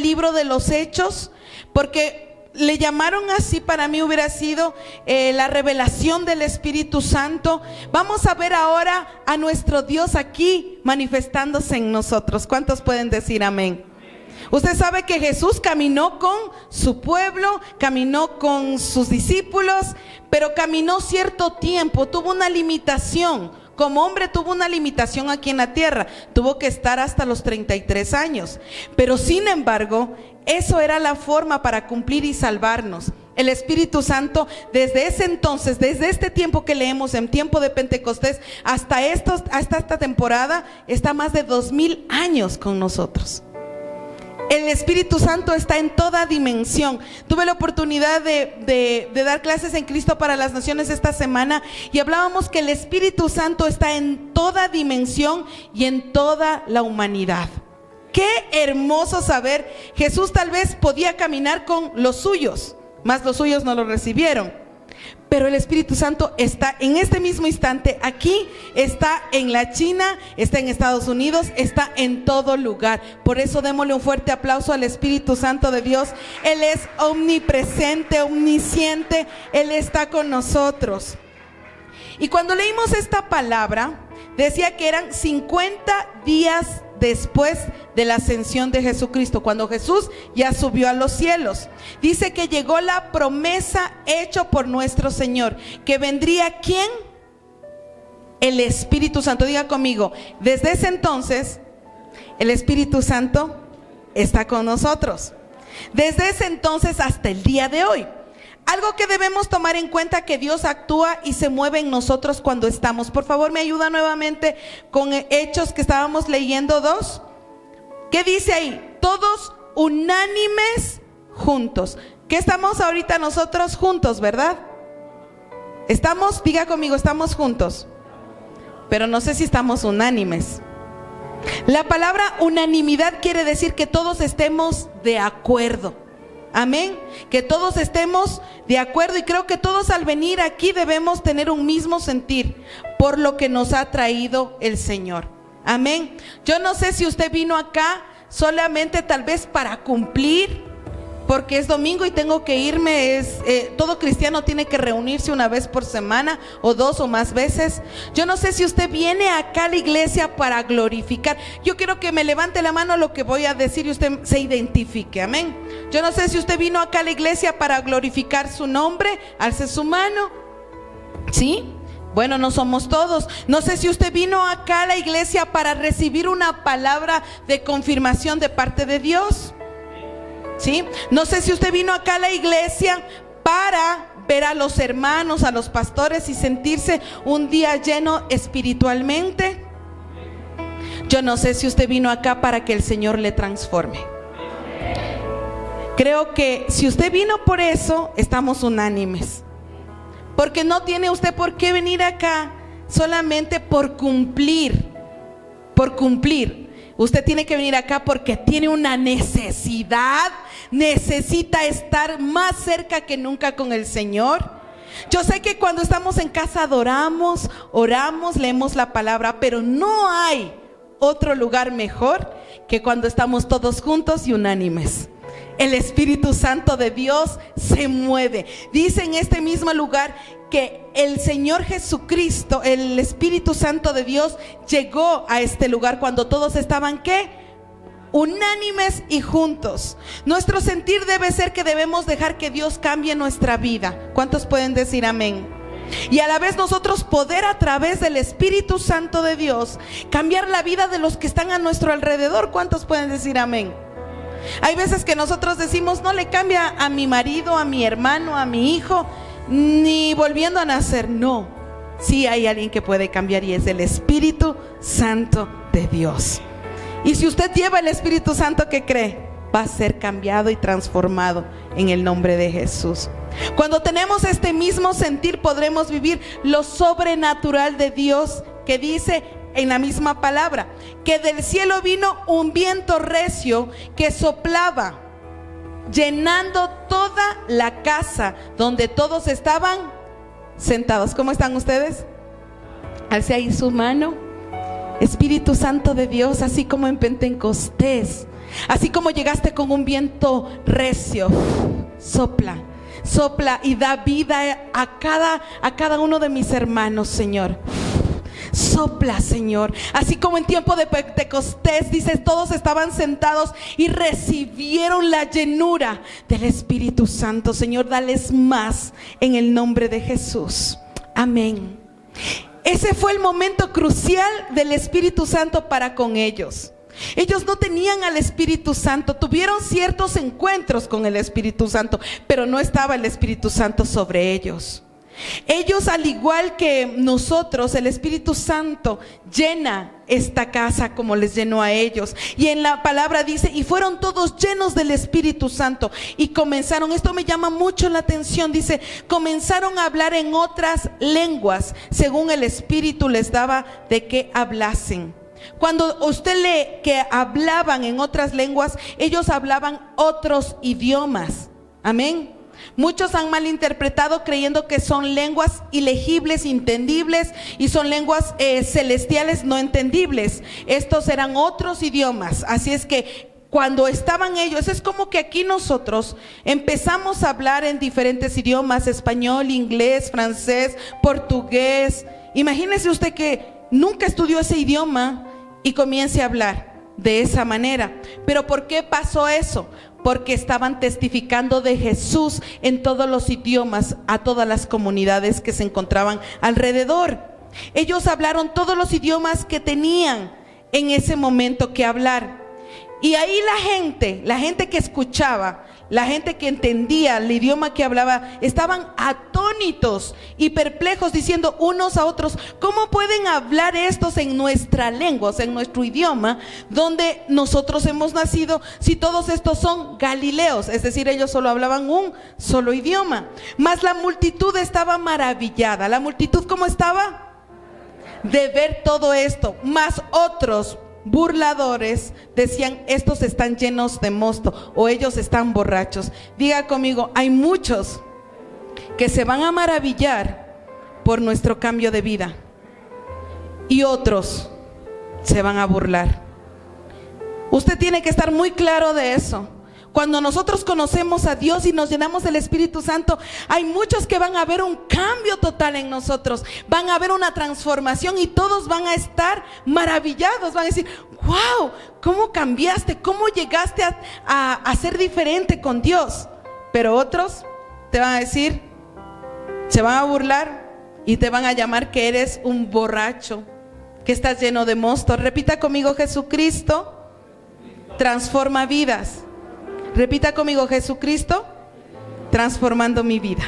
libro de los Hechos, porque le llamaron así, para mí hubiera sido la revelación del Espíritu Santo. Vamos a ver ahora a nuestro Dios aquí manifestándose en nosotros. ¿Cuántos pueden decir amén? Usted sabe que Jesús caminó con su pueblo, caminó con sus discípulos, pero caminó cierto tiempo, tuvo una limitación. Como hombre tuvo una limitación aquí en la tierra, tuvo que estar hasta los 33 años. Pero sin embargo, eso era la forma para cumplir y salvarnos. El Espíritu Santo desde ese entonces, desde este tiempo que leemos en tiempo de Pentecostés hasta esta temporada, está más de 2000 años con nosotros. El Espíritu Santo está en toda dimensión. Tuve la oportunidad de dar clases en Cristo para las Naciones esta semana y hablábamos que el Espíritu Santo está en toda dimensión y en toda la humanidad. Qué hermoso saber. Jesús tal vez podía caminar con los suyos, mas los suyos no lo recibieron. Pero el Espíritu Santo está en este mismo instante aquí, está en la China, está en Estados Unidos, está en todo lugar. Por eso démosle un fuerte aplauso al Espíritu Santo de Dios. Él es omnipresente, omnisciente, Él está con nosotros. Y cuando leímos esta palabra, decía que eran 50 días después de la ascensión de Jesucristo, cuando Jesús ya subió a los cielos. Dice que llegó la promesa hecha por nuestro Señor, que vendría ¿quién? El Espíritu Santo. Diga conmigo, desde ese entonces el Espíritu Santo está con nosotros. Desde ese entonces hasta el día de hoy. Algo que debemos tomar en cuenta, que Dios actúa y se mueve en nosotros cuando estamos. Por favor, me ayuda nuevamente con Hechos que estábamos leyendo 2. ¿Qué dice ahí? Todos unánimes juntos. ¿Qué estamos ahorita nosotros juntos, verdad? Estamos, diga conmigo, estamos juntos. Pero no sé si estamos unánimes. La palabra unanimidad quiere decir que todos estemos de acuerdo. Amén, que todos estemos de acuerdo, y creo que todos al venir aquí debemos tener un mismo sentir por lo que nos ha traído el Señor. Amén. Yo no sé si usted vino acá solamente tal vez para cumplir, porque es domingo y tengo que irme. Todo cristiano tiene que reunirse una vez por semana o 2 o más veces. Yo no sé si usted viene acá a la iglesia para glorificar. Yo quiero que me levante la mano lo que voy a decir y usted se identifique. Amén. Yo no sé si usted vino acá a la iglesia para glorificar su nombre. Alce su mano. ¿Sí? Bueno, no somos todos. No sé si usted vino acá a la iglesia para recibir una palabra de confirmación de parte de Dios. ¿Sí? No sé si usted vino acá a la iglesia para ver a los hermanos, a los pastores y sentirse un día lleno espiritualmente. Yo no sé si usted vino acá para que el Señor le transforme. Creo que si usted vino por eso, estamos unánimes. Porque no tiene usted por qué venir acá solamente por cumplir. Por cumplir. Usted tiene que venir acá porque tiene una necesidad, necesita estar más cerca que nunca con el Señor. Yo sé que cuando estamos en casa adoramos, oramos, leemos la palabra, pero no hay otro lugar mejor que cuando estamos todos juntos y unánimes. El Espíritu Santo de Dios se mueve. Dice en este mismo lugar que el Señor Jesucristo, el Espíritu Santo de Dios, llegó a este lugar cuando todos estaban ¿qué? Unánimes y juntos. Nuestro sentir debe ser que debemos dejar que Dios cambie nuestra vida. ¿Cuántos pueden decir amén? Y a la vez nosotros poder, a través del Espíritu Santo de Dios, cambiar la vida de los que están a nuestro alrededor. ¿Cuántos pueden decir amén? Hay veces que nosotros decimos, no le cambia a mi marido, a mi hermano, a mi hijo, ni volviendo a nacer. No, sí hay alguien que puede cambiar, y es el Espíritu Santo de Dios. Y si usted lleva el Espíritu Santo, ¿qué cree? Va a ser cambiado y transformado en el nombre de Jesús. Cuando tenemos este mismo sentir, podremos vivir lo sobrenatural de Dios, que dice en la misma palabra, que del cielo vino un viento recio que soplaba, llenando toda la casa donde todos estaban sentados. ¿Cómo están ustedes? Alce ahí su mano. Espíritu Santo de Dios, así como en Pentecostés, así como llegaste con un viento recio, sopla, sopla y da vida a cada uno de mis hermanos, Señor. Sopla, Señor, así como en tiempo de Pentecostés, dices, todos estaban sentados y recibieron la llenura del Espíritu Santo. Señor, dales más en el nombre de Jesús. Amén. Ese fue el momento crucial del Espíritu Santo para con ellos. Ellos no tenían al Espíritu Santo, tuvieron ciertos encuentros con el Espíritu Santo, pero no estaba el Espíritu Santo sobre ellos. Ellos, al igual que nosotros, el Espíritu Santo llena esta casa como les llenó a ellos. Y en la palabra dice, y fueron todos llenos del Espíritu Santo. Y comenzaron, esto me llama mucho la atención, dice, comenzaron a hablar en otras lenguas, según el Espíritu les daba de que hablasen. Cuando usted lee que hablaban en otras lenguas, ellos hablaban otros idiomas. Amén. Muchos han malinterpretado creyendo que son lenguas ilegibles, entendibles, y son lenguas celestiales no entendibles. Estos eran otros idiomas. Así es que cuando estaban ellos, es como que aquí nosotros empezamos a hablar en diferentes idiomas: español, inglés, francés, portugués. Imagínese usted que nunca estudió ese idioma y comience a hablar de esa manera. Pero ¿por qué pasó eso? Porque estaban testificando de Jesús en todos los idiomas a todas las comunidades que se encontraban alrededor. Ellos hablaron todos los idiomas que tenían en ese momento que hablar. Y ahí la gente que escuchaba, la gente que entendía el idioma que hablaba, estaban atónitos y perplejos, diciendo unos a otros: ¿cómo pueden hablar estos en nuestra lengua, o sea, en nuestro idioma, donde nosotros hemos nacido, si todos estos son galileos? Es decir, ellos solo hablaban un solo idioma. Mas la multitud estaba maravillada. ¿La multitud cómo estaba? De ver todo esto. Mas otros burladores decían: estos están llenos de mosto, o ellos están borrachos. Diga conmigo: hay muchos que se van a maravillar por nuestro cambio de vida, y otros se van a burlar. Usted tiene que estar muy claro de eso. Cuando nosotros conocemos a Dios y nos llenamos del Espíritu Santo, hay muchos que van a ver un cambio total en nosotros, van a ver una transformación, y todos van a estar maravillados, van a decir: wow, ¿cómo cambiaste? ¿Cómo llegaste a ser diferente con Dios? Pero otros te van a decir, se van a burlar y te van a llamar que eres un borracho, que estás lleno de mosto. Repita conmigo: Jesucristo transforma vidas. Repita conmigo: Jesucristo transformando mi vida.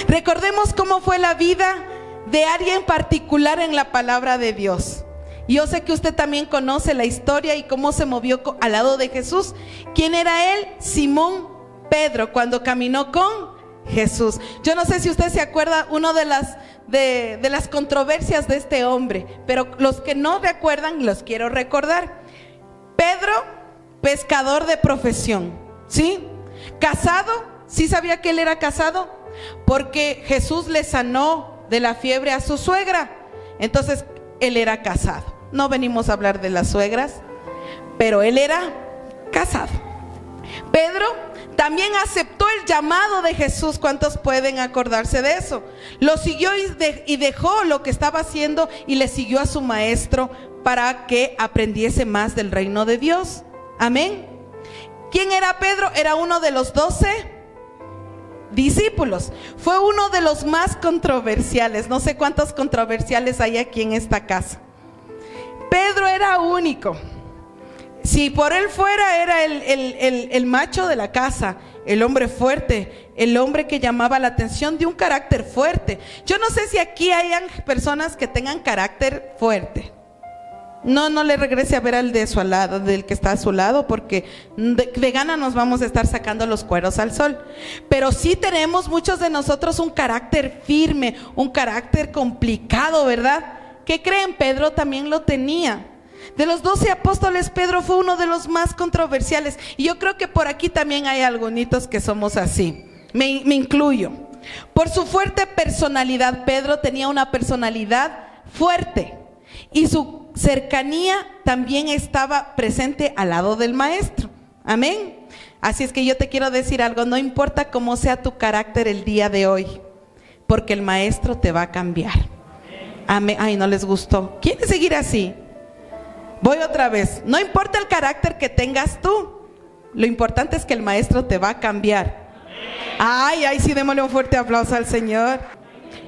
Recordemos cómo fue la vida de alguien particular en la palabra de Dios. Y yo sé que usted también conoce la historia y cómo se movió al lado de Jesús. ¿Quién era él? Simón Pedro, cuando caminó con Jesús. Yo no sé si usted se acuerda una de las controversias de este hombre, pero los que no recuerdan, los quiero recordar. Pedro, pescador de profesión, ¿sí? Casado, ¿sí sabía que él era casado? Porque Jesús le sanó de la fiebre a su suegra. Entonces él era casado. No venimos a hablar de las suegras, pero él era casado. Pedro también aceptó el llamado de Jesús. ¿Cuántos pueden acordarse de eso? Lo siguió y dejó lo que estaba haciendo y le siguió a su maestro para que aprendiese más del reino de Dios. Amén. ¿Quién era Pedro? Era uno de los 12 discípulos. Fue uno de los más controversiales. No sé cuántos controversiales hay aquí en esta casa. Pedro era único. Si por él fuera, era el macho de la casa, el hombre fuerte, el hombre que llamaba la atención, de un carácter fuerte. Yo no sé si aquí hayan personas que tengan carácter fuerte. No le regrese a ver al de su lado, del que está a su lado, porque de gana nos vamos a estar sacando los cueros al sol. Pero sí tenemos muchos de nosotros un carácter firme, un carácter complicado, ¿verdad? ¿Qué creen? Pedro también lo tenía. De los 12 apóstoles, Pedro fue uno de los más controversiales. Y yo creo que por aquí también hay algunos que somos así. Me incluyo. Por su fuerte personalidad, Pedro tenía una personalidad fuerte. y su cercanía también estaba presente al lado del maestro. Amén. Así es que yo te quiero decir algo, no importa cómo sea tu carácter el día de hoy, porque el maestro te va a cambiar. Amén. Ay, no les gustó. ¿Quieres seguir así? Voy otra vez. No importa el carácter que tengas tú, lo importante es que el maestro te va a cambiar. Ay, sí, démosle un fuerte aplauso al Señor.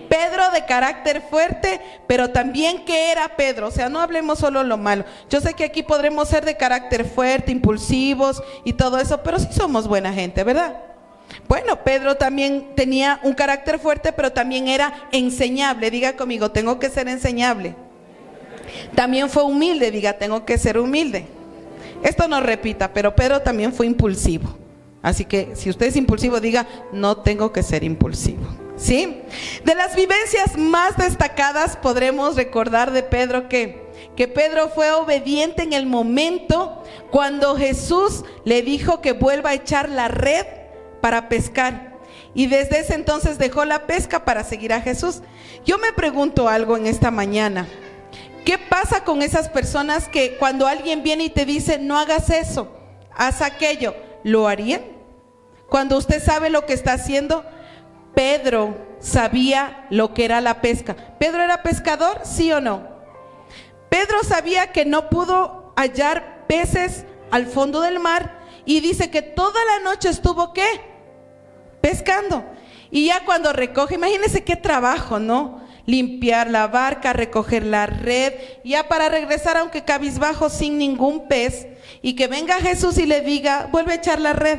Pedro, de carácter fuerte, pero también ¿qué era Pedro? O sea, no hablemos solo lo malo. Yo sé que aquí podremos ser de carácter fuerte, impulsivos y todo eso, pero sí somos buena gente, ¿verdad? Bueno, Pedro también tenía un carácter fuerte, pero también era enseñable. Diga conmigo, tengo que ser enseñable. También fue humilde, diga, tengo que ser humilde. Esto no repita, pero Pedro también fue impulsivo. Así que si usted es impulsivo, diga, no tengo que ser impulsivo. ¿Sí? De las vivencias más destacadas podremos recordar de Pedro que Pedro fue obediente en el momento cuando Jesús le dijo que vuelva a echar la red para pescar. Y desde ese entonces dejó la pesca para seguir a Jesús. Yo me pregunto algo en esta mañana. ¿Qué pasa con esas personas que cuando alguien viene y te dice, no hagas eso, haz aquello, ¿lo harían? Cuando usted sabe lo que está haciendo. Pedro sabía lo que era la pesca. ¿Pedro era pescador? ¿Sí o no? Pedro sabía que no pudo hallar peces al fondo del mar y dice que toda la noche estuvo, ¿qué? Pescando. Y ya cuando recoge, imagínense qué trabajo, ¿no? Limpiar la barca, recoger la red, ya para regresar aunque cabizbajo sin ningún pez, y que venga Jesús y le diga, vuelve a echar la red.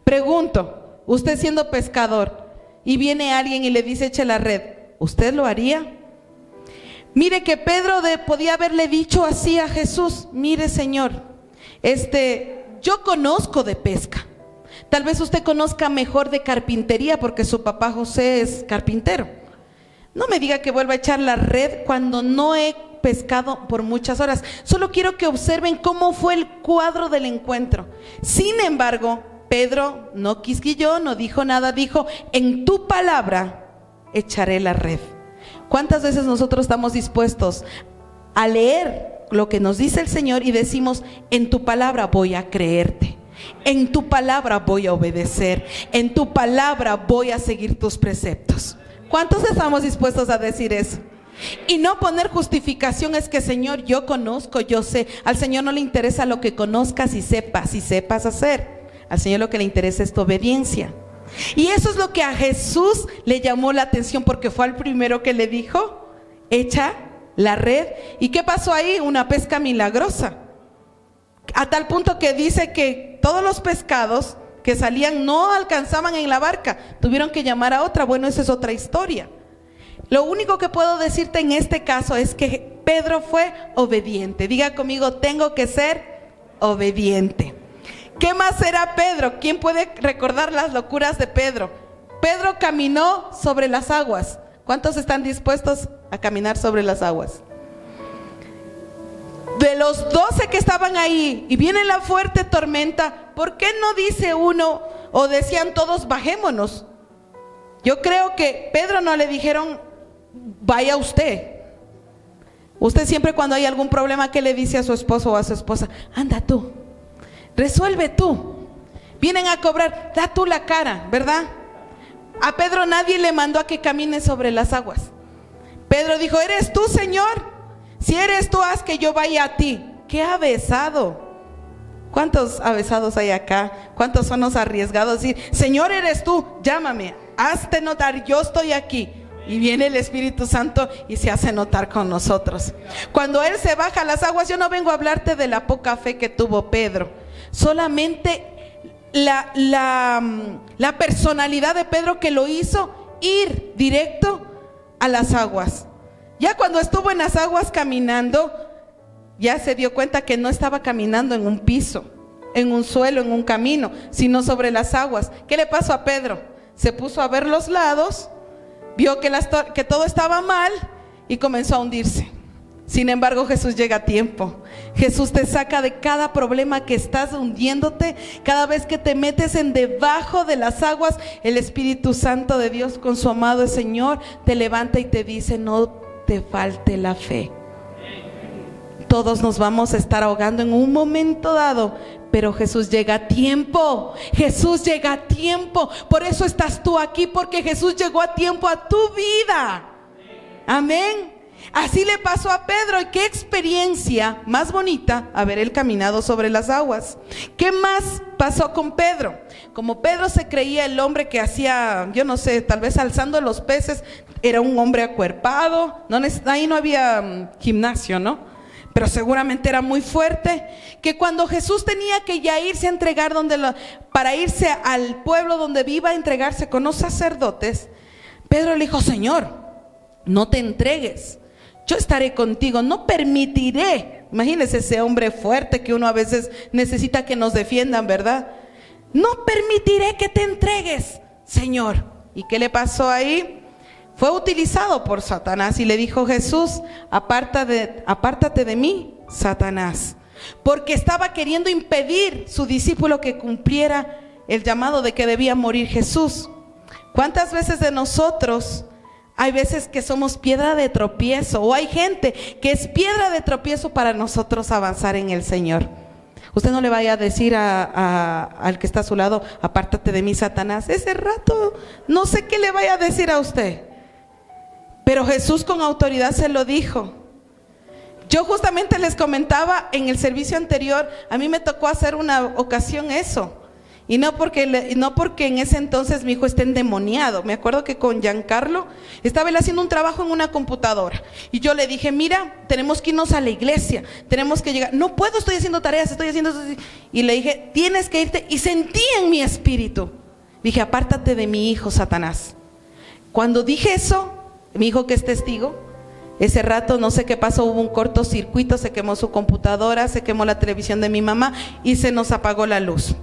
Pregunto, usted siendo pescador y viene alguien y le dice eche la red, ¿usted lo haría? Mire que Pedro podía haberle dicho así a Jesús, mire Señor, yo conozco de pesca. Tal vez usted conozca mejor de carpintería porque su papá José es carpintero. No me diga que vuelva a echar la red cuando no he pescado por muchas horas. Solo quiero que observen cómo fue el cuadro del encuentro. Sin embargo, Pedro no quisquilló, no dijo nada, dijo, en tu palabra echaré la red. ¿Cuántas veces nosotros estamos dispuestos a leer lo que nos dice el Señor y decimos, en tu palabra voy a creerte? En tu palabra voy a obedecer, en tu palabra voy a seguir tus preceptos. ¿Cuántos estamos dispuestos a decir eso? Y no poner justificación, es que Señor, yo conozco, yo sé. Al Señor no le interesa lo que conozcas y sepas hacer. Al Señor lo que le interesa es tu obediencia. Y eso es lo que a Jesús le llamó la atención, porque fue al primero que le dijo, echa la red. ¿Y qué pasó ahí? Una pesca milagrosa. A tal punto que dice que todos los pescados que salían no alcanzaban en la barca, tuvieron que llamar a otra. Bueno, esa es otra historia. Lo único que puedo decirte en este caso es que Pedro fue obediente. Diga conmigo, tengo que ser obediente. ¿Qué más era Pedro? ¿Quién puede recordar las locuras de Pedro? Pedro caminó sobre las aguas. ¿Cuántos están dispuestos a caminar sobre las aguas? De los 12 que estaban ahí y viene la fuerte tormenta, ¿por qué no dice uno o decían todos bajémonos? Yo creo que Pedro no le dijeron vaya usted. Usted siempre cuando hay algún problema, ¿qué le dice a su esposo o a su esposa? Anda tú, resuelve tú. Vienen a cobrar, da tú la cara, ¿verdad? A Pedro nadie le mandó a que camine sobre las aguas. Pedro dijo, ¿eres tú, Señor? Si eres tú, haz que yo vaya a ti. ¡Qué avesado! ¿Cuántos avesados hay acá? ¿Cuántos son los arriesgados? Decir, Señor, eres tú, llámame, hazte notar, yo estoy aquí. Y viene el Espíritu Santo y se hace notar con nosotros. Cuando Él se baja a las aguas, yo no vengo a hablarte de la poca fe que tuvo Pedro. Solamente la personalidad de Pedro que lo hizo ir directo a las aguas. Ya cuando estuvo en las aguas caminando, ya se dio cuenta que no estaba caminando en un piso, en un suelo, en un camino, sino sobre las aguas. ¿Qué le pasó a Pedro? Se puso a ver los lados, vio que todo estaba mal y comenzó a hundirse. Sin embargo, Jesús llega a tiempo. Jesús te saca de cada problema que estás hundiéndote. Cada vez que te metes en debajo de las aguas, el Espíritu Santo de Dios con su amado Señor te levanta y te dice, no te falte la fe. todos nos vamos a estar ahogando en un momento dado, pero Jesús llega a tiempo. Jesús llega a tiempo. Por eso estás tú aquí, porque Jesús llegó a tiempo a tu vida. Amén. Así le pasó a Pedro. Y qué experiencia más bonita haber él caminado sobre las aguas. ¿Qué más pasó con Pedro? Como Pedro se creía el hombre que hacía, yo no sé, tal vez alzando los peces, era un hombre acuerpado. Ahí no había gimnasio, ¿no? Pero seguramente era muy fuerte. Que cuando Jesús tenía que ya irse a entregar para irse al pueblo donde viva a entregarse con los sacerdotes, Pedro le dijo: Señor, no te entregues, yo estaré contigo, no permitiré. Imagínense ese hombre fuerte que uno a veces necesita que nos defiendan, ¿verdad? No permitiré que te entregues, Señor. ¿Y qué le pasó ahí? Fue utilizado por Satanás y le dijo Jesús: apártate de mí, Satanás, porque estaba queriendo impedir su discípulo que cumpliera el llamado de que debía morir Jesús. ¿Cuántas veces de nosotros hay veces que somos piedra de tropiezo, o hay gente que es piedra de tropiezo para nosotros avanzar en el Señor? Usted no le vaya a decir al que está a su lado: apártate de mí, Satanás. Ese rato no sé qué le vaya a decir a usted, pero Jesús con autoridad se lo dijo. Yo justamente les comentaba en el servicio anterior, a mí me tocó hacer una ocasión eso. Y no porque en ese entonces mi hijo esté endemoniado. Me acuerdo que con Giancarlo estaba él haciendo un trabajo en una computadora. Y yo le dije: mira, tenemos que irnos a la iglesia, tenemos que llegar. No puedo, estoy haciendo tareas, estoy haciendo eso. Y le dije: tienes que irte. Y sentí en mi espíritu, dije: apártate de mi hijo, Satanás. Cuando dije eso, mi hijo, que es testigo, ese rato no sé qué pasó, hubo un cortocircuito, se quemó su computadora, se quemó la televisión de mi mamá y se nos apagó la luz.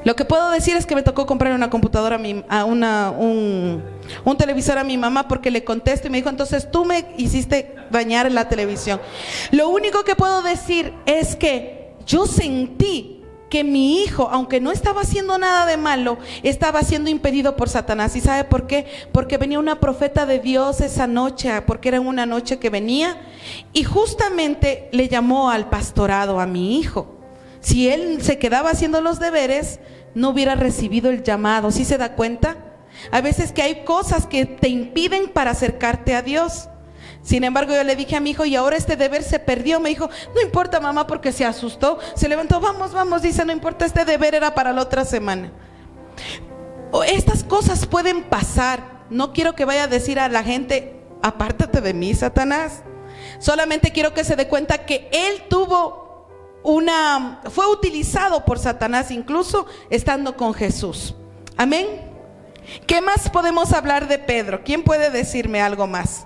Lo que puedo decir es que me tocó comprar una computadora un televisor a mi mamá, porque le contesto y me dijo: entonces tú me hiciste dañar la televisión. Lo único que puedo decir es que yo sentí que mi hijo, aunque no estaba haciendo nada de malo, estaba siendo impedido por Satanás. ¿Y sabe por qué? Porque venía una profeta de Dios esa noche, porque era una noche que venía, y justamente le llamó al pastorado a mi hijo. Si él se quedaba haciendo los deberes, no hubiera recibido el llamado. ¿Sí se da cuenta? A veces que hay cosas que te impiden para acercarte a Dios. Sin embargo, yo le dije a mi hijo: y ahora este deber se perdió. Me dijo: no importa, mamá, porque se asustó, se levantó, vamos, dice: no importa, este deber era para la otra semana. Estas cosas pueden pasar. No quiero que vaya a decir a la gente: apártate de mí, Satanás. Solamente quiero que se dé cuenta que él fue utilizado por Satanás, incluso estando con Jesús. Amén. ¿Qué más podemos hablar de Pedro? ¿Quién puede decirme algo más?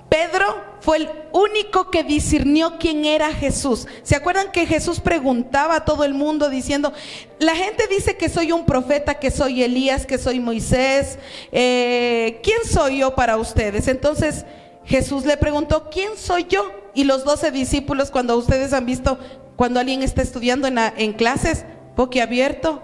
Pedro fue el único que discernió quién era Jesús. ¿Se acuerdan que Jesús preguntaba a todo el mundo diciendo: la gente dice que soy un profeta, que soy Elías, que soy Moisés, ¿quién soy yo para ustedes? Entonces Jesús le preguntó: ¿quién soy yo? Y los 12 discípulos, cuando ustedes han visto cuando alguien está estudiando en clases, boquiabierto: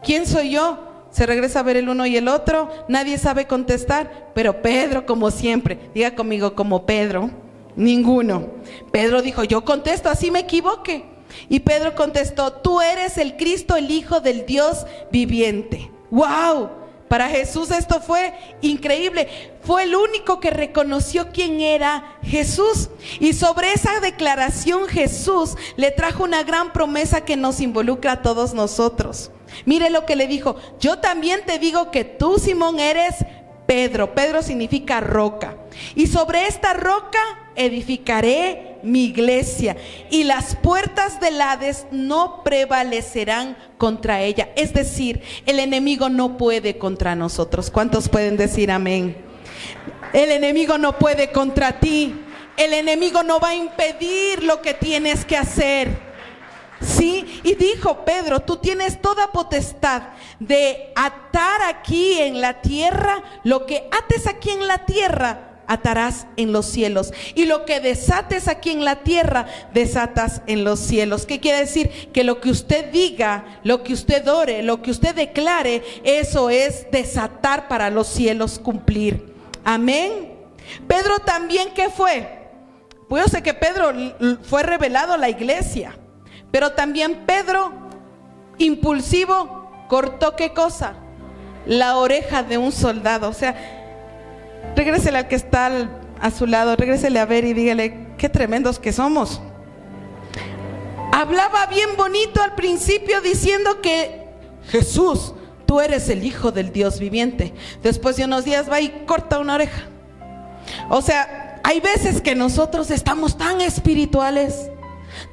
¿quién soy yo? Se regresa a ver el uno y el otro, nadie sabe contestar. Pero Pedro, como siempre, diga conmigo: como Pedro, ninguno. Pedro dijo: yo contesto, así me equivoque. Y Pedro contestó: tú eres el Cristo, el Hijo del Dios viviente. ¡Wow! Para Jesús esto fue increíble. Fue el único que reconoció quién era Jesús. Y sobre esa declaración Jesús le trajo una gran promesa que nos involucra a todos nosotros. Mire lo que le dijo: yo también te digo que tú, Simón, eres Pedro. Pedro significa roca. Y sobre esta roca edificaré mi iglesia, y las puertas del Hades no prevalecerán contra ella. Es decir, el enemigo no puede contra nosotros. ¿Cuántos pueden decir amén? El enemigo no puede contra ti. El enemigo no va a impedir lo que tienes que hacer. Sí, y dijo Pedro: tú tienes toda potestad de atar aquí en la tierra, lo que ates aquí en la tierra atarás en los cielos, y lo que desates aquí en la tierra desatas en los cielos. ¿Qué quiere decir? Que lo que usted diga, lo que usted ore, lo que usted declare, eso es desatar para los cielos cumplir. Amén. Pedro también, ¿qué fue? Pues yo sé que Pedro fue revelado a la iglesia, pero también Pedro, impulsivo, cortó ¿qué cosa? La oreja de un soldado. O sea, regrésele al que está a su lado, regrésele a ver y dígale, qué tremendos que somos. Hablaba bien bonito al principio diciendo que Jesús, tú eres el Hijo del Dios viviente. Después de unos días va y corta una oreja. O sea, hay veces que nosotros estamos tan espirituales,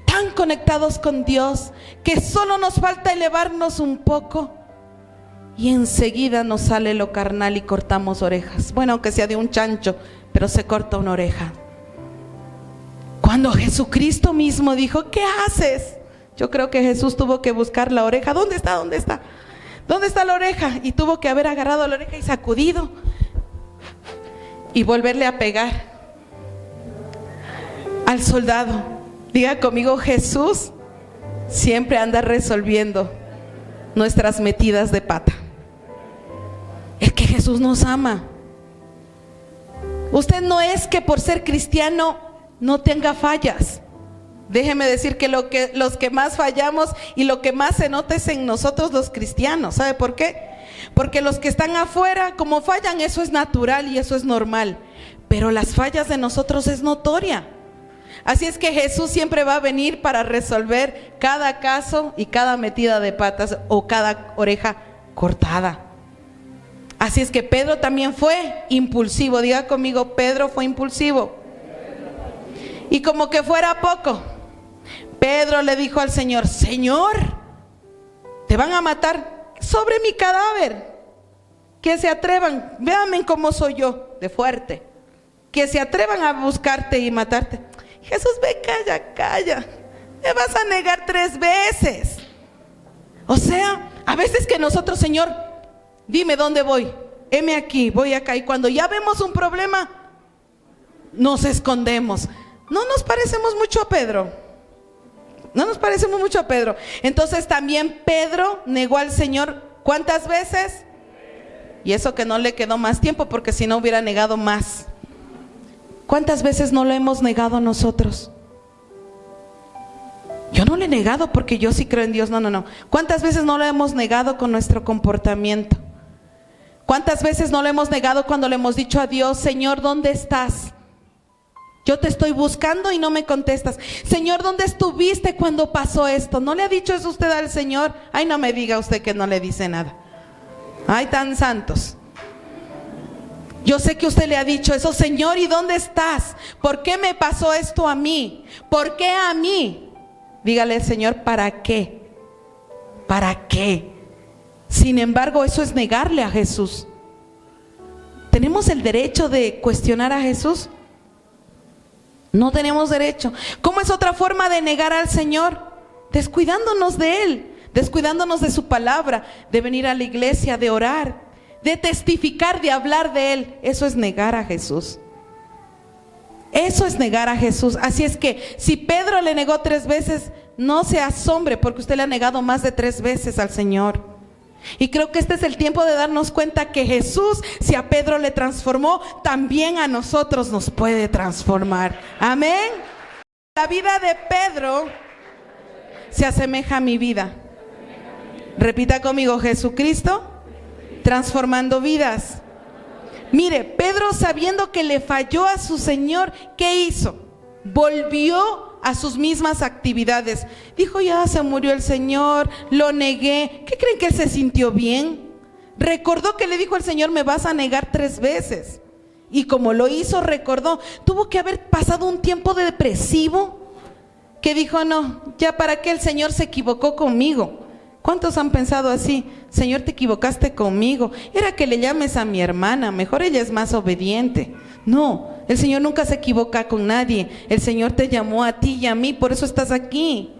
tan conectados con Dios, que solo nos falta elevarnos un poco y enseguida nos sale lo carnal y cortamos orejas. Bueno, aunque sea de un chancho, pero se corta una oreja. Cuando Jesucristo mismo dijo, ¿qué haces? Yo creo que Jesús tuvo que buscar la oreja. ¿Dónde está? ¿Dónde está? ¿Dónde está la oreja? Y tuvo que haber agarrado la oreja y sacudido y volverle a pegar al soldado. Diga conmigo, Jesús siempre anda resolviendo nuestras metidas de pata. Es que Jesús nos ama. Usted no es que por ser cristiano no tenga fallas. Déjeme decir que los que más fallamos y lo que más se nota es en nosotros los cristianos. ¿Sabe por qué? Porque los que están afuera, como fallan, eso es natural y eso es normal. Pero las fallas de nosotros es notoria. Así es que Jesús siempre va a venir para resolver cada caso y cada metida de patas o cada oreja cortada. Así es que Pedro también fue impulsivo. Diga conmigo, Pedro fue impulsivo. Y como que fuera poco, Pedro le dijo al Señor, Señor, te van a matar sobre mi cadáver. Que se atrevan, véanme cómo soy yo, de fuerte. Que se atrevan a buscarte y matarte. Jesús, ve, calla, me vas a negar 3 veces. O sea, a veces que nosotros, Señor, dime dónde voy, heme aquí, voy acá. Y cuando ya vemos un problema, nos escondemos. No nos parecemos mucho a Pedro. No nos parecemos mucho a Pedro. Entonces también Pedro negó al Señor, ¿cuántas veces? Y eso que no le quedó más tiempo, porque si no hubiera negado más. ¿Cuántas veces no lo hemos negado nosotros? Yo no lo he negado porque yo sí creo en Dios, no. ¿Cuántas veces no lo hemos negado con nuestro comportamiento? ¿Cuántas veces no lo hemos negado cuando le hemos dicho a Dios, Señor, ¿dónde estás? Yo te estoy buscando y no me contestas. Señor, ¿dónde estuviste cuando pasó esto? ¿No le ha dicho eso usted al Señor? Ay, no me diga usted que no le dice nada. Ay, tan santos. Yo sé que usted le ha dicho eso, Señor, ¿y dónde estás? ¿Por qué me pasó esto a mí? ¿Por qué a mí? Dígale, Señor, ¿para qué? ¿Para qué? Sin embargo, eso es negarle a Jesús. ¿Tenemos el derecho de cuestionar a Jesús? No tenemos derecho. ¿Cómo es otra forma de negar al Señor? Descuidándonos de Él, descuidándonos de su palabra, de venir a la iglesia, de orar, de testificar, de hablar de Él. Eso es negar a Jesús. Eso es negar a Jesús. Así es que si Pedro le negó 3 veces, no se asombre porque usted le ha negado más de 3 veces al Señor. Y creo que este es el tiempo de darnos cuenta que Jesús, si a Pedro le transformó, también a nosotros nos puede transformar. Amén. La vida de Pedro se asemeja a mi vida. Repita conmigo, Jesucristo transformando vidas. Mire, Pedro, sabiendo que le falló a su Señor, ¿qué hizo? Volvió a sus mismas actividades. Dijo, ya se murió el Señor, lo negué. ¿Qué creen que él se sintió bien? Recordó que le dijo al Señor, me vas a negar 3 veces. Y como lo hizo, recordó. Tuvo que haber pasado un tiempo de depresivo, que dijo, no, ya para qué, el Señor se equivocó conmigo. ¿Cuántos han pensado así? Señor, te equivocaste conmigo. Era que le llames a mi hermana, mejor ella es más obediente. No, el Señor nunca se equivoca con nadie. El Señor te llamó a ti y a mí, por eso estás aquí.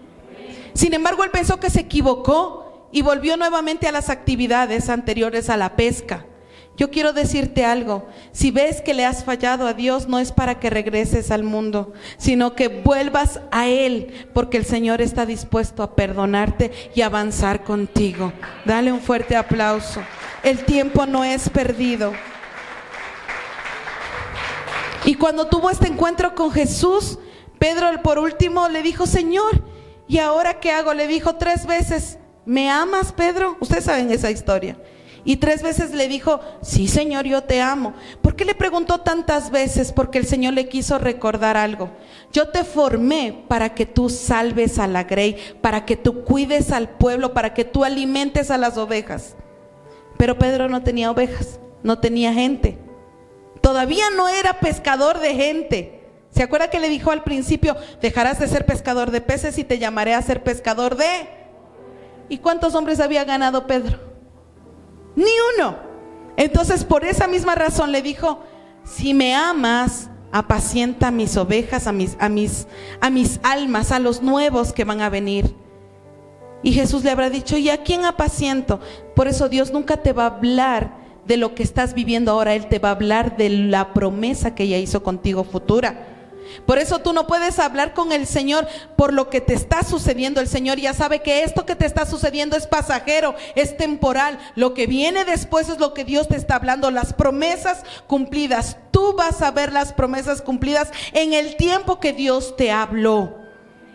Sin embargo, él pensó que se equivocó y volvió nuevamente a las actividades anteriores a la pesca. Yo quiero decirte algo, si ves que le has fallado a Dios, no es para que regreses al mundo, sino que vuelvas a Él, porque el Señor está dispuesto a perdonarte y avanzar contigo. Dale un fuerte aplauso. El tiempo no es perdido. Y cuando tuvo este encuentro con Jesús, Pedro por último le dijo: Señor, ¿y ahora qué hago? Le dijo 3 veces: ¿me amas, Pedro? Ustedes saben esa historia. Y 3 veces le dijo: sí, Señor, yo te amo. ¿Por qué le preguntó tantas veces? Porque el Señor le quiso recordar algo. Yo te formé para que tú salves a la grey, para que tú cuides al pueblo, para que tú alimentes a las ovejas. Pero Pedro no tenía ovejas, no tenía gente. Todavía no era pescador de gente. ¿Se acuerda que le dijo al principio: dejarás de ser pescador de peces y te llamaré a ser pescador de... ¿Y cuántos hombres había ganado Pedro? Ni uno. Entonces por esa misma razón le dijo: si me amas, apacienta a mis ovejas, a mis almas, a los nuevos que van a venir. Y Jesús le habrá dicho: ¿y a quién apaciento? Por eso Dios nunca te va a hablar de lo que estás viviendo ahora. Él te va a hablar de la promesa que ella hizo contigo futura. Por eso tú no puedes hablar con el Señor por lo que te está sucediendo. El Señor ya sabe que esto que te está sucediendo es pasajero, es temporal. Lo que viene después es lo que Dios te está hablando, las promesas cumplidas. Tú vas a ver las promesas cumplidas en el tiempo que Dios te habló.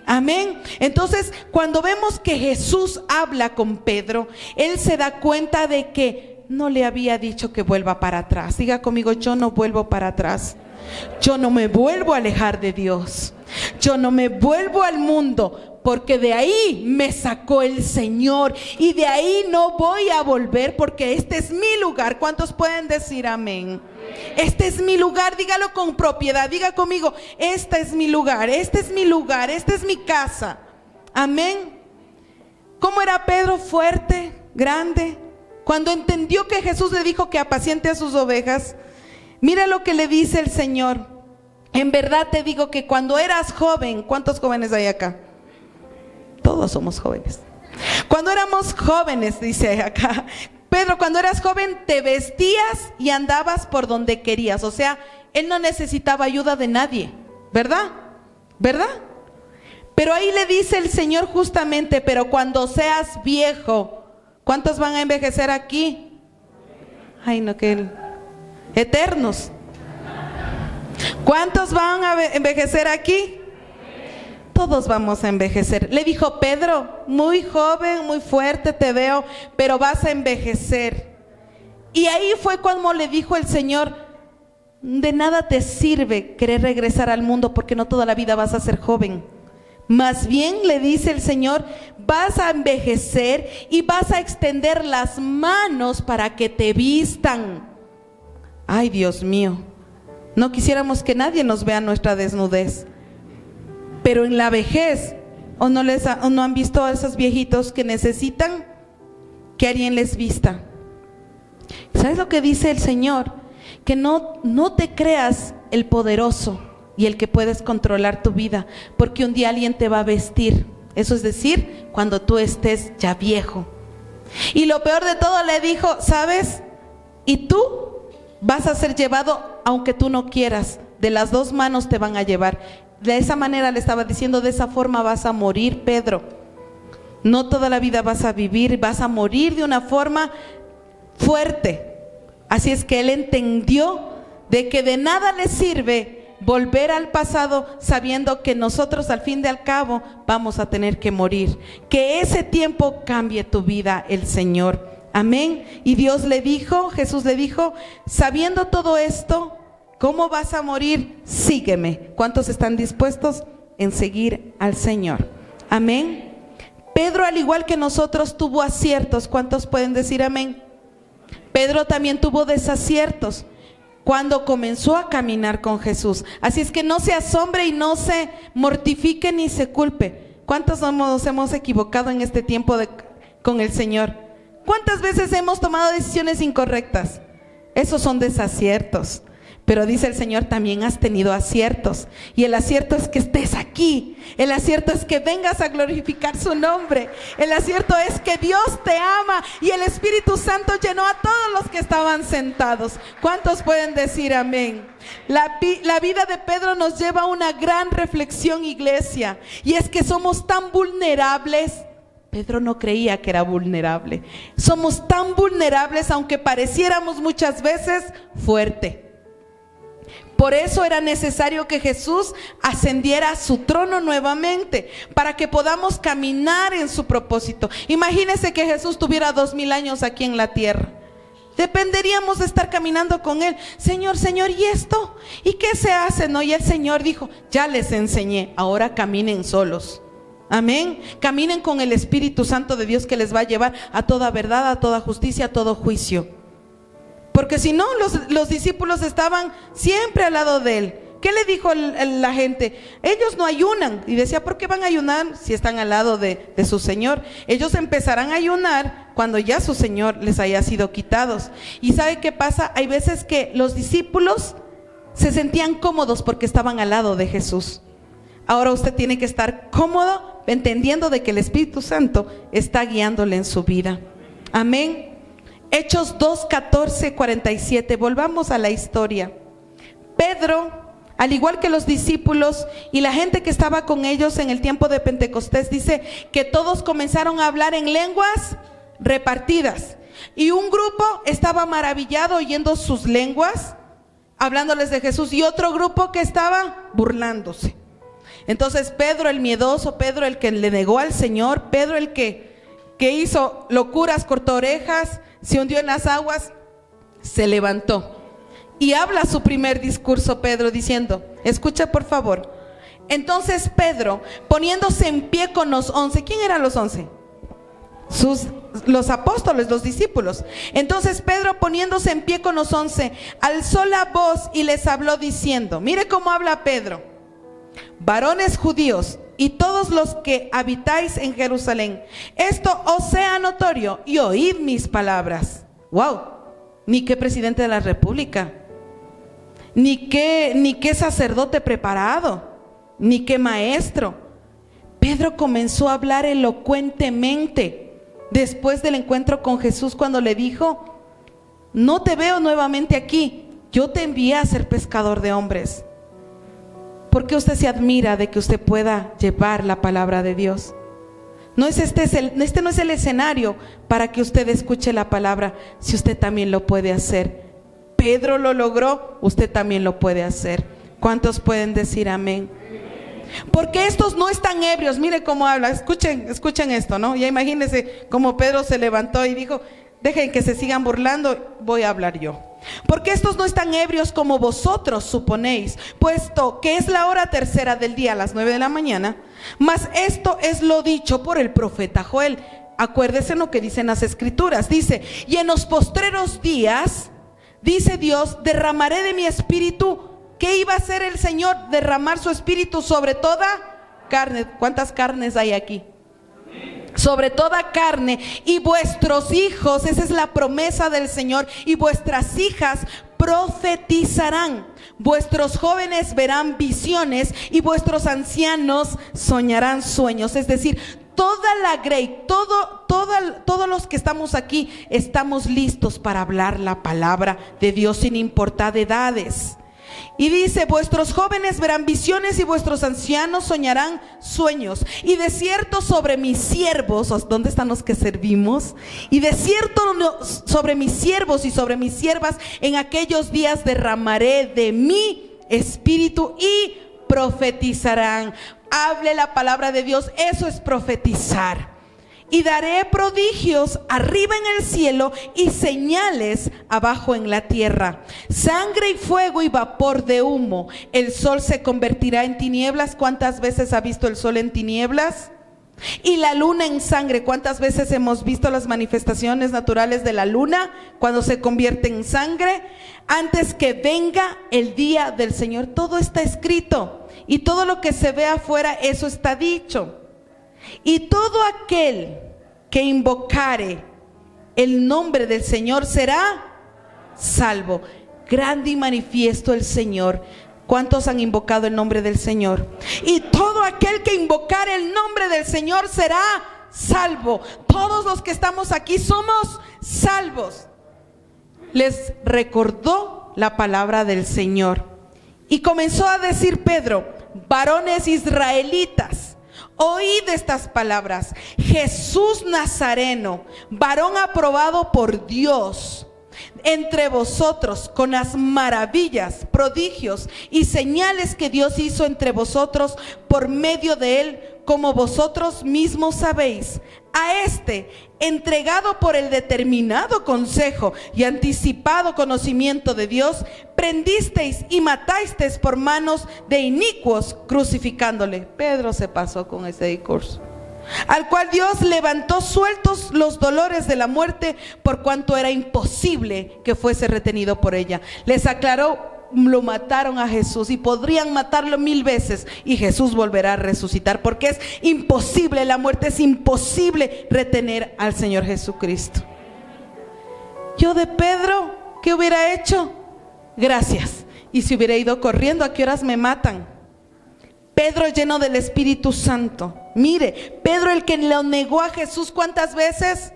Amén. Entonces, cuando vemos que Jesús habla con Pedro, Él se da cuenta de que no le había dicho que vuelva para atrás. Diga conmigo: yo no vuelvo para atrás. Yo no me vuelvo a alejar de Dios. Yo no me vuelvo al mundo, porque de ahí me sacó el Señor y de ahí no voy a volver, porque este es mi lugar. ¿Cuántos pueden decir amén? Este es mi lugar. Dígalo con propiedad. Diga conmigo: este es mi lugar, este es mi lugar, esta es mi casa. Amén. ¿Cómo era Pedro? Fuerte, grande. Cuando entendió que Jesús le dijo que apaciente a sus ovejas, mira lo que le dice el Señor: en verdad te digo que cuando eras joven... ¿Cuántos jóvenes hay acá? Todos somos jóvenes. Cuando éramos jóvenes, dice acá Pedro, cuando eras joven te vestías y andabas por donde querías. O sea, él no necesitaba ayuda de nadie, ¿verdad? ¿Verdad? Pero ahí le dice el Señor justamente: pero cuando seas viejo... ¿Cuántos van a envejecer aquí? Ay, no, que eternos. ¿Cuántos van a envejecer aquí? Todos vamos a envejecer. Le dijo: Pedro, muy joven, muy fuerte te veo, pero vas a envejecer. Y ahí fue cuando le dijo el Señor: de nada te sirve querer regresar al mundo, porque no toda la vida vas a ser joven. Más bien, le dice el Señor, vas a envejecer y vas a extender las manos para que te vistan. Ay, Dios mío, no quisiéramos que nadie nos vea nuestra desnudez. Pero en la vejez, ¿o no han visto a esos viejitos que necesitan que alguien les vista? ¿Sabes lo que dice el Señor? Que no te creas el poderoso y el que puedes controlar tu vida, porque un día alguien te va a vestir. Eso es decir, cuando tú estés ya viejo. Y lo peor de todo, le dijo: ¿sabes? Y tú vas a ser llevado aunque tú no quieras. De las 2 manos te van a llevar. De esa manera le estaba diciendo: de esa forma vas a morir, Pedro. No toda la vida vas a vivir, vas a morir de una forma fuerte. Así es que él entendió de que de nada le sirve volver al pasado, sabiendo que nosotros al fin y al cabo vamos a tener que morir. Que ese tiempo cambie tu vida el Señor. Amén. Y Dios le dijo, Jesús le dijo: sabiendo todo esto, ¿cómo vas a morir? Sígueme. ¿Cuántos están dispuestos en seguir al Señor? Amén. Pedro, al igual que nosotros, tuvo aciertos. ¿Cuántos pueden decir amén? Pedro también tuvo desaciertos cuando comenzó a caminar con Jesús. Así es que no se asombre y no se mortifique ni se culpe. ¿Cuántos nos hemos equivocado en este tiempo con el Señor? ¿Cuántas veces hemos tomado decisiones incorrectas? Esos son desaciertos. Pero dice el Señor, también has tenido aciertos. Y el acierto es que estés aquí. El acierto es que vengas a glorificar su nombre. El acierto es que Dios te ama y el Espíritu Santo llenó a todos los que estaban sentados. ¿Cuántos pueden decir amén? La vida de Pedro nos lleva a una gran reflexión, iglesia. Y es que somos tan vulnerables. Pedro no creía que era vulnerable. Somos tan vulnerables, aunque pareciéramos muchas veces fuerte. Por eso era necesario que Jesús ascendiera a su trono nuevamente, para que podamos caminar en su propósito. Imagínense que Jesús tuviera 2000 años aquí en la tierra. Dependeríamos de estar caminando con Él. Señor, Señor, ¿y esto? ¿Y qué se hace? No, y el Señor dijo, ya les enseñé, ahora caminen solos. Amén. Caminen con el Espíritu Santo de Dios, que les va a llevar a toda verdad, a toda justicia, a todo juicio. Porque si no, los discípulos estaban siempre al lado de Él. ¿Qué le dijo la gente? Ellos no ayunan. Y decía, ¿por qué van a ayunar si están al lado de su Señor? Ellos empezarán a ayunar cuando ya su Señor les haya sido quitados. ¿Y sabe qué pasa? Hay veces que los discípulos se sentían cómodos porque estaban al lado de Jesús. Ahora usted tiene que estar cómodo, entendiendo de que el Espíritu Santo está guiándole en su vida. Amén. Hechos 2, 14, 47. Volvamos a la historia. Pedro, al igual que los discípulos y la gente que estaba con ellos en el tiempo de Pentecostés, dice que todos comenzaron a hablar en lenguas repartidas. Y un grupo estaba maravillado oyendo sus lenguas, hablándoles de Jesús, y otro grupo que estaba burlándose. Entonces Pedro el miedoso, Pedro el que le negó al Señor, Pedro el que hizo locuras, cortó orejas, se hundió en las aguas, se levantó y habla su primer discurso, Pedro, diciendo, escucha por favor. Entonces Pedro, poniéndose en pie con los 11, ¿quién eran los 11? Los apóstoles, los discípulos. Entonces Pedro, poniéndose en pie con los 11, alzó la voz y les habló diciendo, mire cómo habla Pedro: varones judíos y todos los que habitáis en Jerusalén, esto os sea notorio y oíd mis palabras. Wow, ni qué presidente de la república, ni qué sacerdote preparado, ni qué maestro. Pedro comenzó a hablar elocuentemente después del encuentro con Jesús, cuando le dijo, no te veo nuevamente aquí, yo te envié a ser pescador de hombres. ¿Por qué usted se admira de que usted pueda llevar la palabra de Dios? No es este no es el escenario para que usted escuche la palabra, si usted también lo puede hacer. Pedro lo logró, usted también lo puede hacer. ¿Cuántos pueden decir amén? Porque estos no están ebrios. Mire cómo habla, escuchen esto, ¿no? Ya imagínense cómo Pedro se levantó y dijo, dejen que se sigan burlando, voy a hablar yo. Porque estos no están ebrios como vosotros suponéis, puesto que es la hora tercera del día, a las 9 de la mañana. Mas esto es lo dicho por el profeta Joel. Acuérdese lo que dicen las escrituras. Dice, y en los postreros días, dice Dios, derramaré de mi espíritu. ¿Qué iba a hacer el Señor? Derramar su espíritu sobre toda carne. ¿Cuántas carnes hay aquí? Sobre toda carne, y vuestros hijos, esa es la promesa del Señor, y vuestras hijas profetizarán, vuestros jóvenes verán visiones y vuestros ancianos soñarán sueños. Es decir, toda la grey, todos los que estamos aquí estamos listos para hablar la palabra de Dios sin importar edades. Y dice, vuestros jóvenes verán visiones y vuestros ancianos soñarán sueños. Y de cierto sobre mis siervos, ¿dónde están los que servimos? Y de cierto sobre mis siervos y sobre mis siervas en aquellos días derramaré de mi espíritu y profetizarán. Hable la palabra de Dios, eso es profetizar. Y daré prodigios arriba en el cielo y señales abajo en la tierra, sangre y fuego y vapor de humo. El sol se convertirá en tinieblas. ¿Cuántas veces ha visto el sol en tinieblas? Y la luna en sangre. ¿Cuántas veces hemos visto las manifestaciones naturales de la luna cuando se convierte en sangre? Antes que venga el día del Señor. Todo está escrito, y todo lo que se ve afuera, eso está dicho. Y todo aquel que invocare el nombre del Señor será salvo. Grande y manifiesto el Señor. ¿Cuántos han invocado el nombre del Señor? Y todo aquel que invocare el nombre del Señor será salvo. Todos los que estamos aquí somos salvos. Les recordó la palabra del Señor. Y comenzó a decir Pedro, varones israelitas, oíd estas palabras. Jesús Nazareno, varón aprobado por Dios, entre vosotros con las maravillas, prodigios y señales que Dios hizo entre vosotros por medio de él, como vosotros mismos sabéis. A este, entregado por el determinado consejo y anticipado conocimiento de Dios, prendisteis y matasteis por manos de inicuos, crucificándole. Pedro se pasó con ese discurso. Al cual Dios levantó sueltos los dolores de la muerte, por cuanto era imposible que fuese retenido por ella. Les aclaró: lo mataron a Jesús y podrían matarlo 1000 veces y Jesús volverá a resucitar, porque es imposible, la muerte es imposible retener al Señor Jesucristo. Yo de Pedro, ¿qué hubiera hecho? Gracias. Y si hubiera ido corriendo, ¿a qué horas me matan? Pedro lleno del Espíritu Santo. Mire, Pedro, el que lo negó a Jesús, ¿cuántas veces?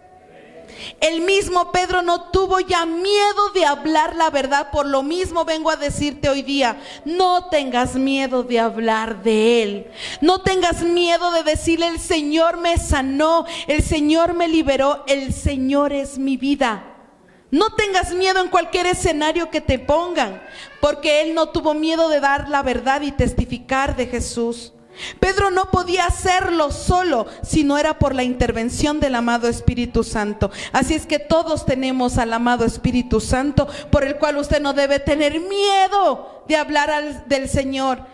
El mismo Pedro no tuvo ya miedo de hablar la verdad. Por lo mismo vengo a decirte hoy día: no tengas miedo de hablar de Él. No tengas miedo de decirle: el Señor me sanó, el Señor me liberó, el Señor es mi vida. No tengas miedo en cualquier escenario que te pongan, porque Él no tuvo miedo de dar la verdad y testificar de Jesús. Pedro no podía hacerlo solo, si no era por la intervención del amado Espíritu Santo. Así es que todos tenemos al amado Espíritu Santo, por el cual usted no debe tener miedo de hablar del Señor.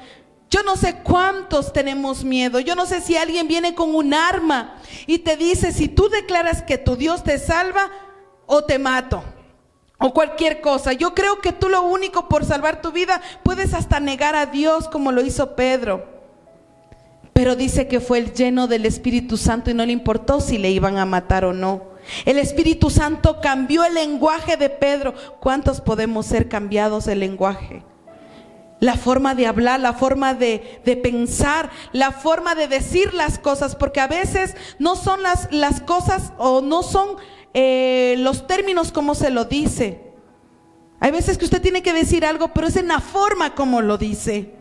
Yo no sé cuántos tenemos miedo. Yo no sé si alguien viene con un arma y te dice: si tú declaras que tu Dios te salva, o te mato, o cualquier cosa. Yo creo que tú lo único por salvar tu vida, puedes hasta negar a Dios, como lo hizo Pedro. Pero dice que fue el lleno del Espíritu Santo y no le importó si le iban a matar o no. El Espíritu Santo cambió el lenguaje de Pedro. ¿Cuántos podemos ser cambiados el lenguaje? La forma de hablar, la forma de pensar, la forma de decir las cosas, porque a veces no son las cosas, o no son los términos como se lo dice. Hay veces que usted tiene que decir algo, pero es en la forma como lo dice.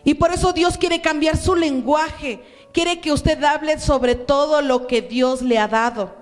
Y por eso Dios quiere cambiar su lenguaje. Quiere que usted hable sobre todo lo que Dios le ha dado,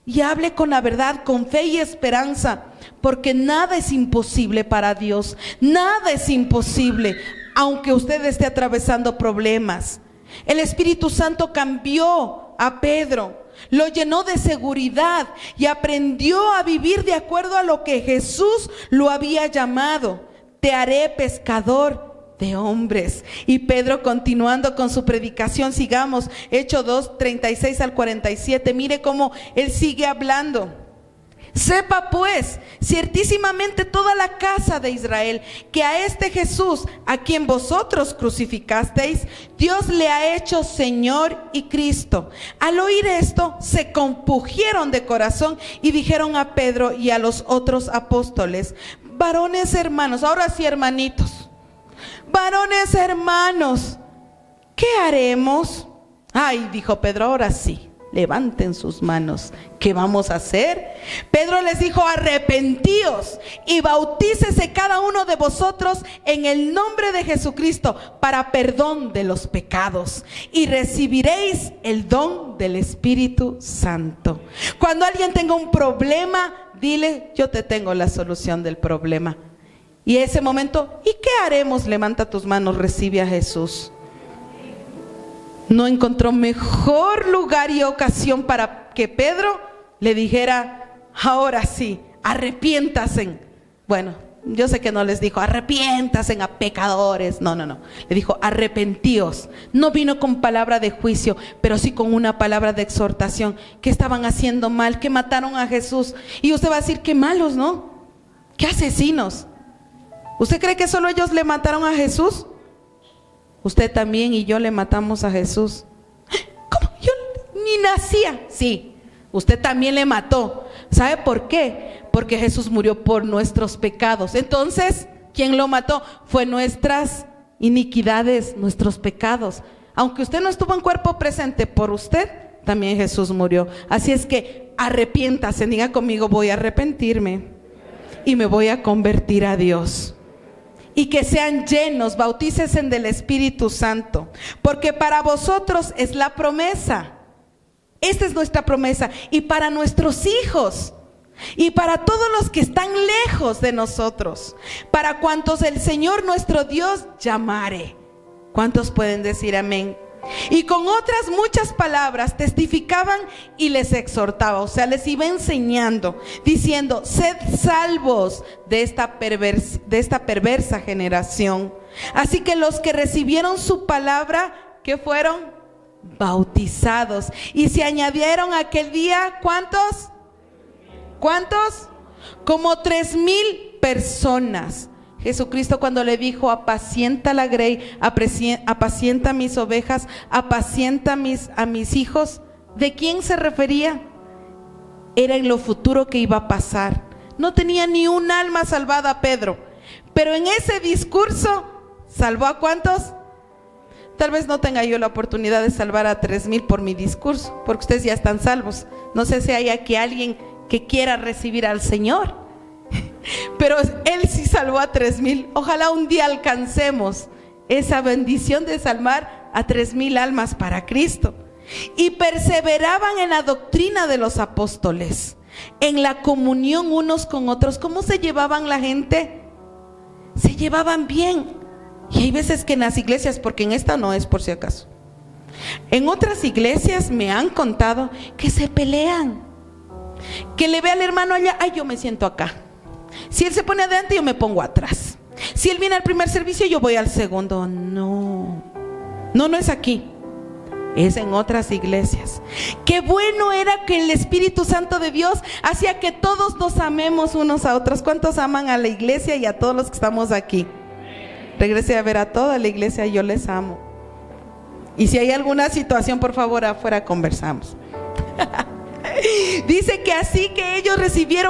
y hable con la verdad, con fe y esperanza, porque nada es imposible para Dios. Nada es imposible, aunque usted esté atravesando problemas. El Espíritu Santo cambió a Pedro, lo llenó de seguridad y aprendió a vivir de acuerdo a lo que Jesús lo había llamado: te haré pescador de hombres. Y Pedro, continuando con su predicación, sigamos, Hechos 2, 36 al 47, mire cómo él sigue hablando. Sepa pues ciertísimamente toda la casa de Israel que a este Jesús, a quien vosotros crucificasteis, Dios le ha hecho Señor y Cristo. Al oír esto, se compungieron de corazón y dijeron a Pedro y a los otros apóstoles: varones hermanos, ahora sí hermanitos, varones hermanos, ¿qué haremos? Ay, dijo Pedro, ahora sí, levanten sus manos. ¿Qué vamos a hacer? Pedro les dijo: arrepentíos y bautícese cada uno de vosotros en el nombre de Jesucristo para perdón de los pecados, y recibiréis el don del Espíritu Santo. Cuando alguien tenga un problema, dile: yo te tengo la solución del problema. Y ese momento, ¿y qué haremos? Levanta tus manos, recibe a Jesús. No encontró mejor lugar y ocasión para que Pedro le dijera: ahora sí, arrepiéntasen. Bueno, yo sé que no les dijo: arrepiéntasen a pecadores. No. Le dijo: arrepentíos. No vino con palabra de juicio, pero sí con una palabra de exhortación. Que estaban haciendo mal, que mataron a Jesús. Y usted va a decir: qué malos, ¿no? Qué asesinos. ¿Usted cree que solo ellos le mataron a Jesús? Usted también y yo le matamos a Jesús. ¿Cómo? Yo ni nacía. Sí, usted también le mató. ¿Sabe por qué? Porque Jesús murió por nuestros pecados. Entonces, ¿quién lo mató? Fue nuestras iniquidades, nuestros pecados. Aunque usted no estuvo en cuerpo presente, por usted también Jesús murió. Así es que arrepiéntase, diga conmigo: voy a arrepentirme y me voy a convertir a Dios. Y que sean llenos, bautícese del Espíritu Santo, porque para vosotros es la promesa. Esta es nuestra promesa. Y para nuestros hijos, y para todos los que están lejos de nosotros, para cuantos el Señor nuestro Dios llamare. ¿Cuántos pueden decir amén? Y con otras muchas palabras testificaban y les exhortaba, o sea, les iba enseñando, diciendo: sed salvos de esta perversa generación. Así que los que recibieron su palabra, ¿qué fueron? Bautizados. Y se añadieron aquel día, ¿cuántos? ¿Cuántos? Como 3,000 personas. Jesucristo, cuando le dijo: apacienta la grey, apacienta mis ovejas, apacienta a mis hijos, ¿de quién se refería? Era en lo futuro que iba a pasar. No tenía ni un alma salvada Pedro, pero en ese discurso ¿salvó a cuántos? Tal vez no tenga yo la oportunidad de salvar a 3,000 por mi discurso, porque ustedes ya están salvos. No sé si hay aquí alguien que quiera recibir al Señor, pero Él sí salvó a 3,000. Ojalá un día alcancemos esa bendición de salvar a 3,000 almas para Cristo. Y perseveraban en la doctrina de los apóstoles, en la comunión unos con otros. ¿Cómo se llevaban la gente? Se llevaban bien. Y hay veces que en las iglesias, porque en esta no es por si acaso, en otras iglesias me han contado que se pelean, que le ve al hermano allá: ay, yo me siento acá. Si él se pone adelante, yo me pongo atrás. Si él viene al primer servicio, yo voy al segundo. No es aquí, es en otras iglesias. Qué bueno era que el Espíritu Santo de Dios hacía que todos nos amemos unos a otros. ¿Cuántos aman a la iglesia y a todos los que estamos aquí? Regrese a ver a toda la iglesia, yo les amo. Y si hay alguna situación, por favor, afuera conversamos. Dice que así que ellos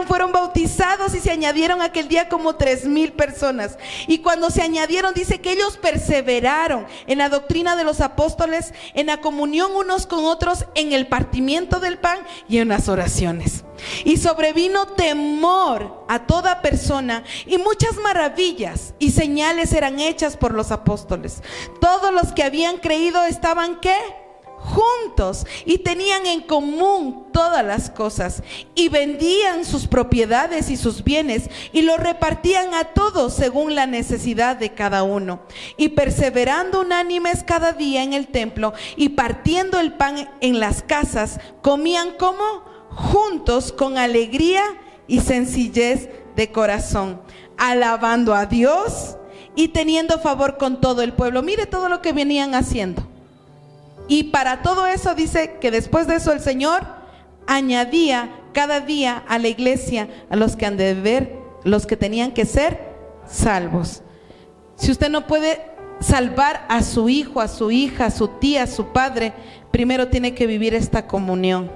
fueron bautizados y se añadieron aquel día como 3,000 personas. Y cuando se añadieron, dice que ellos perseveraron en la doctrina de los apóstoles, en la comunión unos con otros, en el partimiento del pan y en las oraciones. Y sobrevino temor a toda persona, y muchas maravillas y señales eran hechas por los apóstoles. Todos los que habían creído estaban, ¿qué? Juntos, y tenían en común todas las cosas, y vendían sus propiedades y sus bienes y los repartían a todos según la necesidad de cada uno. Y perseverando unánimes cada día en el templo y partiendo el pan en las casas, comían como juntos con alegría y sencillez de corazón, alabando a Dios y teniendo favor con todo el pueblo. Mire todo lo que venían haciendo. Y para todo eso dice que después de eso el Señor añadía cada día a la iglesia a los que han de ver, los que tenían que ser salvos. Si usted no puede salvar a su hijo, a su hija, a su tía, a su padre, primero tiene que vivir esta comunión,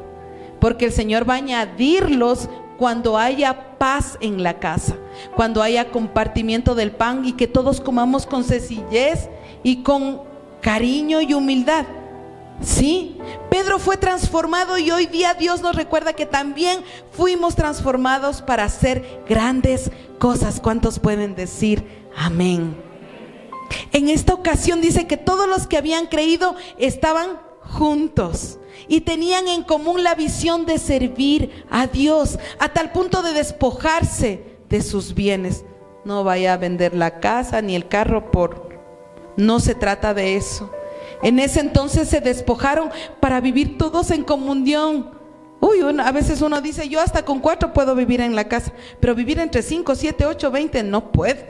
porque el Señor va a añadirlos cuando haya paz en la casa, cuando haya compartimiento del pan y que todos comamos con sencillez y con cariño y humildad. Sí, Pedro fue transformado y hoy día Dios nos recuerda que también fuimos transformados para hacer grandes cosas. ¿Cuántos pueden decir amén? En esta ocasión dice que todos los que habían creído estaban juntos y tenían en común la visión de servir a Dios a tal punto de despojarse de sus bienes. No vaya a vender la casa ni el carro no se trata de eso. En ese entonces se despojaron para vivir todos en comunión. A veces uno dice: yo hasta con 4 puedo vivir en la casa, pero vivir entre 5, 7, 8, 20 no puedo.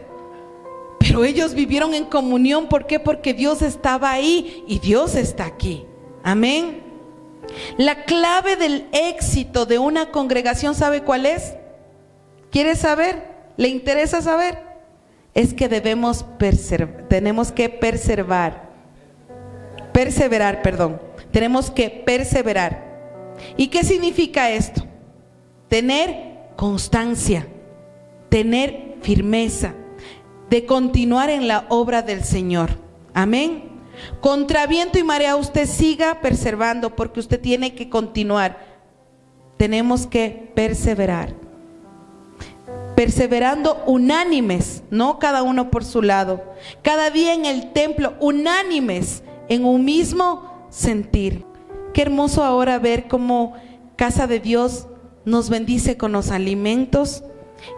Pero ellos vivieron en comunión. ¿Por qué? Porque Dios estaba ahí y Dios está aquí. Amén. La clave del éxito de una congregación, ¿sabe cuál es? ¿Quiere saber? ¿Le interesa saber? Es que tenemos que perseverar. Tenemos que perseverar. ¿Y qué significa esto? Tener constancia, tener firmeza, de continuar en la obra del Señor. Amén. Contra viento y marea usted siga perseverando, porque usted tiene que continuar. Tenemos que perseverar. Perseverando unánimes, no cada uno por su lado. Cada día en el templo, unánimes, en un mismo sentir. Qué hermoso ahora ver cómo Casa de Dios nos bendice con los alimentos,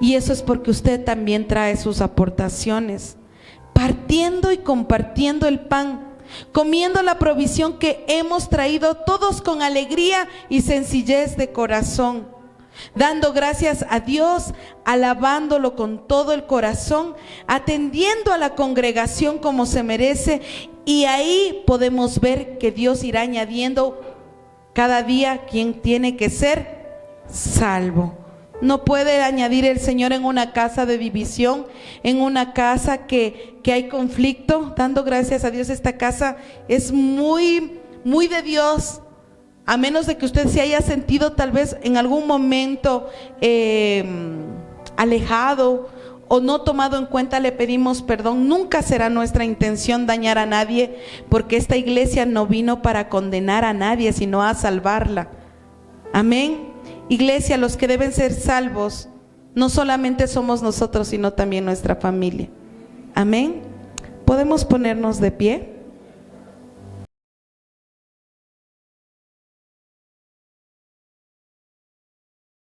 y eso es porque usted también trae sus aportaciones, partiendo y compartiendo el pan, comiendo la provisión que hemos traído todos con alegría y sencillez de corazón, dando gracias a Dios, alabándolo con todo el corazón, atendiendo a la congregación como se merece, y ahí podemos ver que Dios irá añadiendo cada día quien tiene que ser salvo. No puede añadir el Señor en una casa de división, en una casa que hay conflicto. Dando gracias a Dios, esta casa es muy, muy de Dios. A menos de que usted se haya sentido tal vez en algún momento alejado o no tomado en cuenta, le pedimos perdón. Nunca será nuestra intención dañar a nadie, porque esta iglesia no vino para condenar a nadie, sino a salvarla. Amén. Iglesia, los que deben ser salvos no solamente somos nosotros, sino también nuestra familia. Amén. ¿Podemos ponernos de pie?